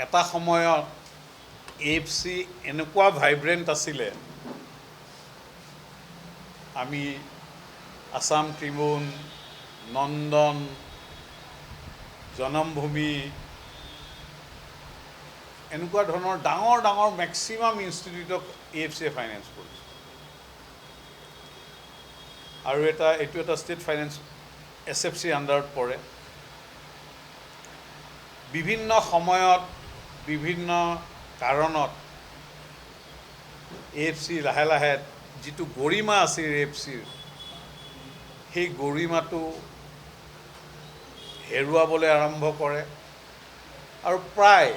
এটা সময়ত AFC এনেকুৱা ভাইব্ৰেণ্ট আছিলে আমি আসাম ট্ৰিবিউন নন্দন জনমভূমি এনেকুৱা ধৰণৰ ডাঙৰ ডাঙৰ মেক্সিমাম ইনষ্টিটিউটক AFCয়ে ফাইনেন্স কৰিছে আৰু এইটো এটা ষ্টেট ফাইনেন্স SFC আণ্ডাৰত পৰে বিভিন্ন সময়ত বিভিন্ন কাৰণত AFC লাহে লাহে যিটো গৰিমা আছিল AFCৰ সেই গৰিমাটো হেৰুৱাবলৈ আৰম্ভ কৰে আৰু প্ৰায়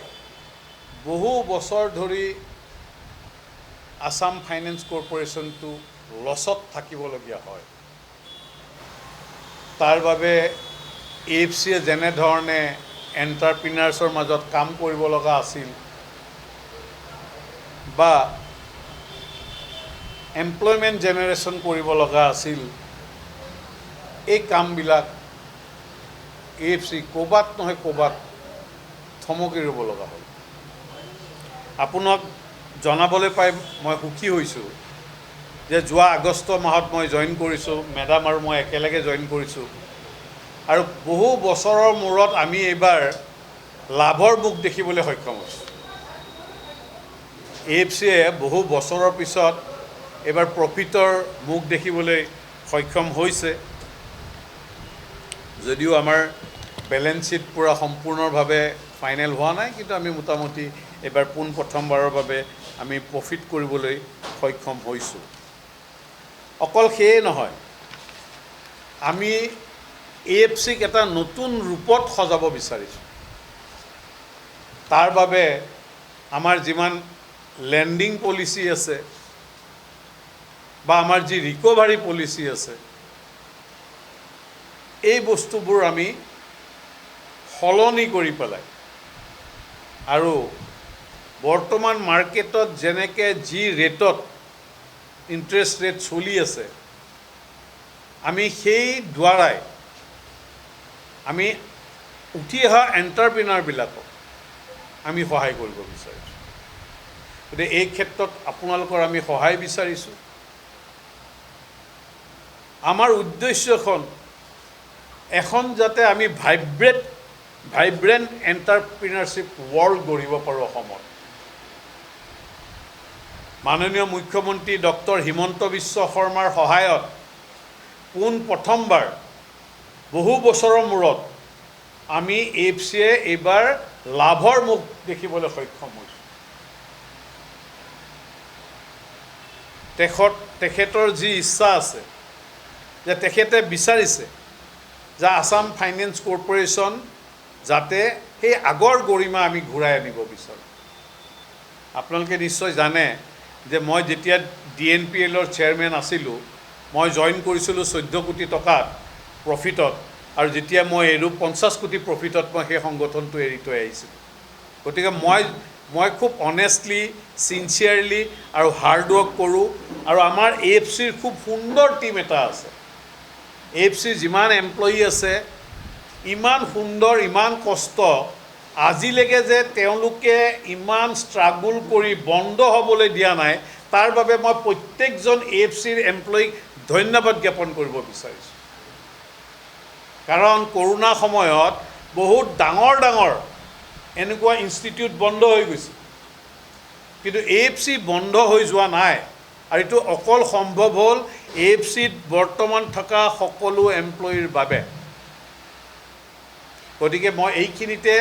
বহু বছৰ ধৰি আসাম ফাইনেন্স কৰ্পোৰেশ্যনটো লছত থাকিবলগীয়া হয় তাৰ বাবে AFCয়ে যেনেধৰণে এণ্টাৰপ্ৰিনাৰ্ছৰ মাজত কাম কৰিব লগা আছিল বা এমপ্লয়মেণ্ট জেনেৰেশ্যন কৰিব লগা আছিল এই কামবিলাক AFC ক'ৰবাত নহয় ক'ৰবাত থমকি ৰ'ব লগা হ'ল আপোনাক জনাবলৈ পাই মই সুখী হৈছোঁ যে যোৱা আগষ্ট মাহত মই জইন কৰিছোঁ মেডাম আৰু মই একেলগে জইন কৰিছোঁ আৰু বহু বছৰৰ মূৰত আমি এইবাৰ লাভৰ মুখ দেখিবলৈ সক্ষম হৈছোঁ AFCয়ে বহু বছৰৰ পিছত এইবাৰ প্ৰফিটৰ মুখ দেখিবলৈ সক্ষম হৈছে যদিও আমাৰ বেলেন্স শ্বীট পূৰা সম্পূৰ্ণভাৱে ফাইনেল হোৱা নাই কিন্তু আমি মোটামুটি এইবাৰ প্ৰথমবাৰৰ বাবে আমি প্ৰফিট কৰিবলৈ সক্ষম হৈছোঁ অকল সেয়ে নহয় আমি AFCক এটা নতুন ৰূপত সজাব বিচাৰিছোঁ তাৰ বাবে আমাৰ যিমান লেণ্ডিং পলিচি আছে বা আমাৰ যি ৰিকভাৰী পলিচি আছে এই বস্তুবোৰ আমি সলনি কৰি পেলাই আৰু বৰ্তমান মাৰ্কেটত যেনেকৈ যি ৰেটত ইণ্টাৰেষ্ট ৰেট চলি আছে আমি সেই দ্বাৰাই আমি উঠি অহা এণ্টাৰপ্ৰিনাৰবিলাকক আমি সহায় কৰিব বিচাৰিছোঁ গতিকে এই ক্ষেত্ৰত আপোনালোকৰ আমি সহায় বিচাৰিছোঁ আমাৰ উদ্দেশ্যখন এখন যাতে আমি ভাইব্ৰেণ্ট এণ্টাৰপ্ৰিনাৰশ্বিপ ৱৰ্ল্ড গঢ়িব পাৰোঁ অসমত মাননীয় মুখ্যমন্ত্ৰী ডক্টৰ হিমন্ত বিশ্ব শৰ্মাৰ সহায়ত প্ৰথমবাৰ বহু বছৰৰ মূৰত আমি AFCয়ে এইবাৰ লাভৰ মুখ দেখিবলৈ সক্ষম হৈছোঁ তেখেতৰ যি ইচ্ছা আছে যে তেখেতে বিচাৰিছে যে আসাম ফাইনেন্স কৰ্পোৰেশ্যন যাতে সেই আগৰ গৰিমা আমি ঘূৰাই আনিব বিচাৰোঁ আপোনালোকে নিশ্চয় জানে যে মই যেতিয়া DNPLৰ চেয়াৰমেন আছিলোঁ মই জইন কৰিছিলোঁ 14 কোটি টকাত প্ৰফিটত আৰু যেতিয়া মই এৰো 50 কোটি প্ৰফিটত মই সেই সংগঠনটো এৰি থৈ আহিছিলোঁ গতিকে মই খুব অনেষ্টলি চিনচিয়াৰলি আৰু হাৰ্ড ৱৰ্ক কৰোঁ আৰু আমাৰ AFCৰ খুব সুন্দৰ টীম এটা আছে AFCৰ যিমান এমপ্লয়ী আছে ইমান সুন্দৰ ইমান কষ্ট আজিলৈকে যে তেওঁলোকে ইমান ষ্ট্ৰাগল কৰি বন্ধ হ'বলৈ দিয়া নাই তাৰ বাবে মই প্ৰত্যেকজন AFCৰ এমপ্লয়ীক ধন্যবাদ জ্ঞাপন কৰিব বিচাৰিছোঁ কাৰণ কৰোনা সময়ত বহুত ডাঙৰ ডাঙৰ এনেকুৱা ইনষ্টিটিউট বন্ধ হৈ গৈছে কিন্তু AFC বন্ধ হৈ যোৱা নাই আৰু এইটো অকল সম্ভৱ হ'ল AFCত বৰ্তমান থকা সকলো এমপ্লয়ীৰ বাবে গতিকে মই এইখিনিতে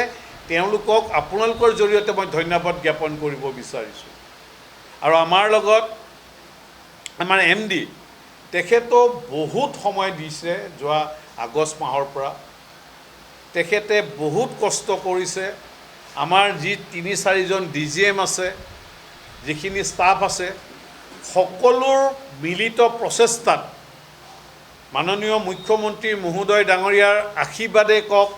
তেওঁলোকক আপোনালোকৰ জৰিয়তে মই ধন্যবাদ জ্ঞাপন কৰিব বিচাৰিছোঁ আৰু আমাৰ লগত আমাৰ MD তেখেতেও বহুত সময় দিছে যোৱা আগষ্ট মাহৰ পৰা তেখেতে বহুত কষ্ট কৰিছে আমাৰ যি 3-4জন DGM আছে যিখিনি ষ্টাফ আছে সকলোৰ মিলিত প্ৰচেষ্টাত মাননীয় মুখ্যমন্ত্ৰী মহোদয় ডাঙৰীয়াৰ আশীৰ্বাদে কওক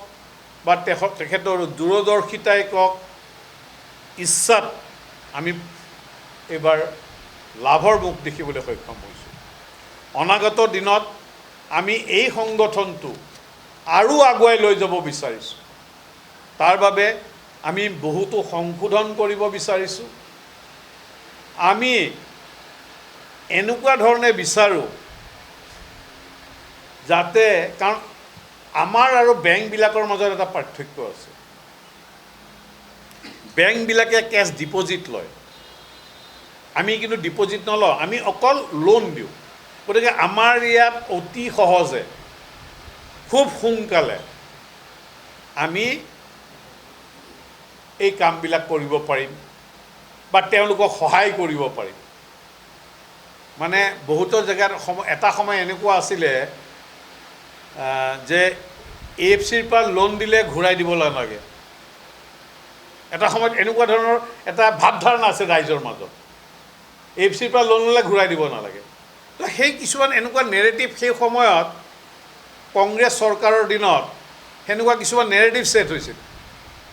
বা তেখেতৰ দূৰদৰ্শিতাই কওক ইচ্ছাত আমি এইবাৰ লাভৰ মুখ দেখিবলৈ সক্ষম হৈছোঁ অনাগত দিনত আমি এই সংগঠনটো আৰু আগুৱাই লৈ যাব বিচাৰিছোঁ তাৰ বাবে আমি বহুতো সংশোধন কৰিব বিচাৰিছোঁ। আমি এনেকুৱা ধৰণে বিচাৰোঁ যাতে, কাৰণ আমাৰ আৰু বেংকবিলাকৰ মাজত এটা পাৰ্থক্য আছে। বেংকবিলাকে কেছ ডিপজিট লয়, আমি কিন্তু ডিপজিট নলওঁ, আমি অকল লোন দিওঁ। গতিকে আমাৰ ইয়াত অতি সহজে খুব সোনকালে আমি এই কামবিলাক কৰিব পাৰিম বা তেওঁলোকক সহায় কৰিব পাৰিম। মানে বহুতো জেগাত এটা সময় এনেকুৱা আছিলে যে AFCৰ পৰা লোন দিলে ঘূৰাই দিব নালাগে। এটা সময়ত এনেকুৱা ধৰণৰ এটা ভাৱধাৰণা আছে ৰাইজৰ মাজত, AFCৰ পৰা লোন ল'লে ঘূৰাই দিব নালাগে। তো সেই কিছুমান এনেকুৱা নেৰেটিভ সেই সময়ত কংগ্ৰেছ চৰকাৰৰ দিনত সেনেকুৱা কিছুমান নেৰেটিভ ছেট হৈছিল,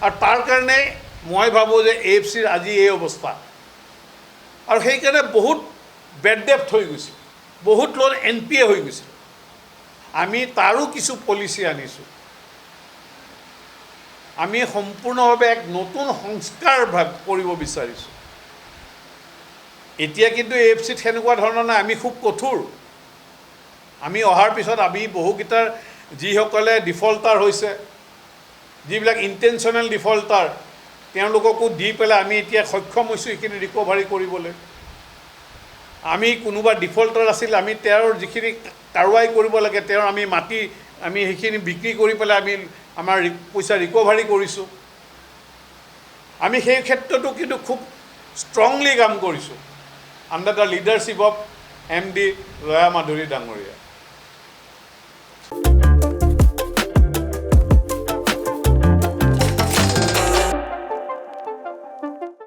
আৰু তাৰ কাৰণে মই ভাবোঁ যে AFCৰ আজি এই অৱস্থা। আৰু সেইকাৰণে বহুত বেড ডেপ্থ হৈ গৈছিল, বহুত লোন NPA হৈ গৈছিল। আমি তাৰো কিছু পলিচি আনিছোঁ। আমি সম্পূৰ্ণভাৱে এক নতুন সংস্কাৰ কৰিব বিচাৰিছোঁ। এতিয়া কিন্তু AFCত সেনেকুৱা ধৰণৰ নাই, আমি খুব কঠোৰ। আমি অহাৰ পিছত আমি বহুকেইটাৰ যিসকলে ডিফল্টাৰ হৈছে, যিবিলাক ইণ্টেনশ্যনেল ডিফল্টাৰ, তেওঁলোককো দি পেলাই আমি এতিয়া সক্ষম হৈছোঁ এইখিনি ৰিকভাৰী কৰিবলৈ। আমি কোনোবা ডিফল্টাৰ আছিল, আমি তেওঁৰ যিখিনি কাৰোৱাই কৰিব লাগে, তেওঁৰ আমি মাটি আমি সেইখিনি বিক্ৰী কৰি পেলাই আমি আমাৰ পইচা ৰিকভাৰী কৰিছোঁ। আমি সেই ক্ষেত্ৰতো কিন্তু খুব ষ্ট্ৰংলি কাম কৰিছোঁ under the leadership of MD লয়া মাধুৰী ডাঙৰীয়া।